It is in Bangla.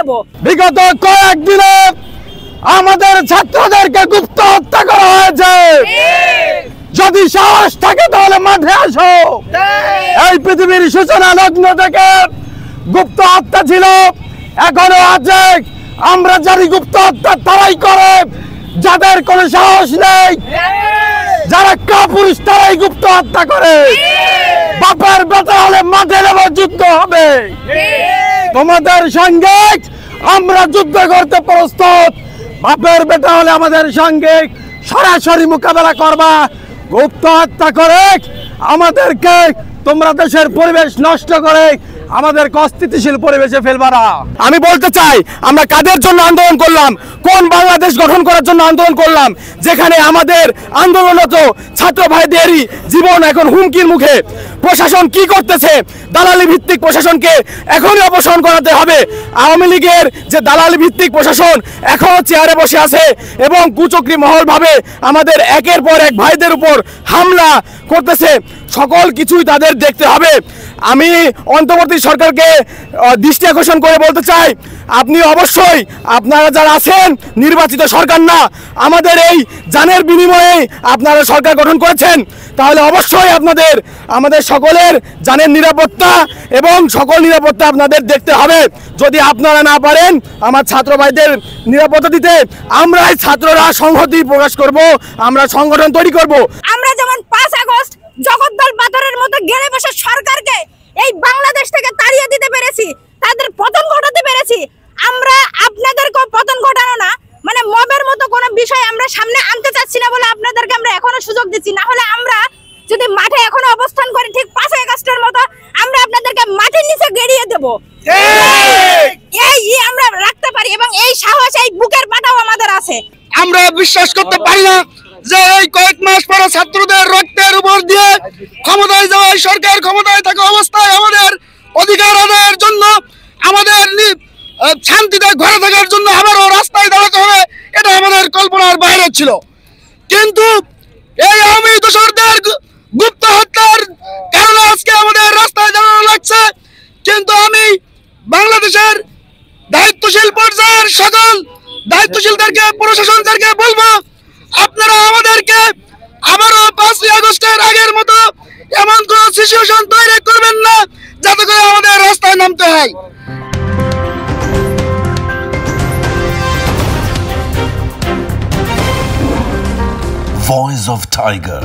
দেব। বিগত কয়েকদিনে আমাদের ছাত্রদেরকে গুপ্ত হত্যা করা হয়েছে। যদি সাহস থাকে তাহলে মাঠে আসো। এই পৃথিবীর সূচনা লগ্ন থেকে গুপ্ত হত্যা ছিল, এখনো আছে। আমরা জানি গুপ্ত হত্যা তারাই করে যাদের কোনো সাহস নেই, যারা কাপুরুষ তারাই গুপ্ত হত্যা করে। বাপের বেটা হলে মাঠে নেমে যুদ্ধ হবে। তোমাদের সঙ্গে আমরা যুদ্ধ করতে প্রস্তুত। বাপের বেটা হলে আমাদের সঙ্গে সরাসরি মোকাবেলা করবা। গুপ্ত হত্যা করে আমাদেরকে তোমরা দেশের পরিবেশ নষ্ট করে আমাদেরকে অস্থিতিশীল পরিবেশে ফেলবা না। আমি বলতে চাই, আমরা কাদের জন্য আন্দোলন করলাম, কোন বাংলাদেশ গঠন করার জন্য আন্দোলন করলাম, যেখানে আমাদের আন্দোলনরত ছাত্র ভাইদেরই জীবন এখন হুমকির মুখে। প্রশাসন কি করতেছে? দালালি ভিত্তিক প্রশাসনকে এখনই অপসারণ করাতে হবে। আওয়ামী লীগের যে দালালি ভিত্তিক প্রশাসন এখনো চেয়ারে বসে আছে এবং কুচক্রী মহল ভাবে আমাদের একের পর এক ভাইদের উপর হামলা করতেছে, সকল কিছুই তাদের দেখতে হবে। আমি অন্তর্বর্তী সরকারকে দৃষ্টি আকর্ষণ করে বলতে চাই, আপনি অবশ্যই, আপনারা যারা আছেন নির্বাচিত সরকার না, আমাদের এই জানের বিনিময়ে আপনারা সরকার গঠন করেছেন, তাহলে অবশ্যই আমাদের সকলের জানের নিরাপত্তা এবং সকল নিরাপত্তা আপনাদের দেখতে হবে। যদি আপনারা না পারেন আমার ছাত্র ভাইদের নিরাপত্তা দিতে, আমরাই ছাত্ররা সংহতি প্রকাশ করব, আমরা সংগঠন তৈরি করব। আমরা যেমন ৫ আগস্ট জগদ্দল পাথরের মতো গেড়ে বসে সরকারকে এই বাংলাদেশ থেকে তাড়িয়ে দিতে পেরেছি, তাদের পতন ঘটাতে পেরেছি, আমরা আপনাদেরকেও পতন ঘটানো না, মানে মবের মতো কোনো বিষয় আমরা সামনে আনতে চাচ্ছি না বলে আপনাদেরকে আমরা এখনো সুযোগ দিচ্ছি। না হলে আমরা যদি মাঠে এখনো অবস্থান করি ঠিক ৫ আগস্টের মতো, আমরা আপনাদেরকে মাটির নিচে গেড়িয়ে দেব। এই আমরা রাখতে পারি এবং এই সাহস, এই বুকের পাটাও আমাদের আছে। আমরা বিশ্বাস করতে পারি না যে এই কয়েক মাস পরে ছাত্রদের রক্তের উপর দিয়ে ক্ষমতায় যাওয়া সরকার ক্ষমতায় থাকা অবস্থায় আমাদের অধিকার আদায়ের জন্য, আমাদের শান্তিতে ঘরে থাকার জন্য আবারও রাস্তায় দাঁড়াতে হবে, এটা আমাদের কল্পনার বাইরে ছিল। কিন্তু এই আওয়ামী দোসরদের গুপ্ত হত্যার কারণে আজকে আমাদের রাস্তায় দাঁড়ানো লাগছে। কিন্তু আমি বাংলাদেশের দায়িত্বশীল পর্যায়ের সকল দায়িত্বশীলদেরকে, প্রশাসনদেরকে বলবো, আপনারা আমাদেরকে আবারও ৫ই আগস্টের আগের মতো এমন কোন সিচুয়েশন তৈরি করবেন না যাতে করে আমাদের রাস্তায় নামতে হয়। Voice of Tiger.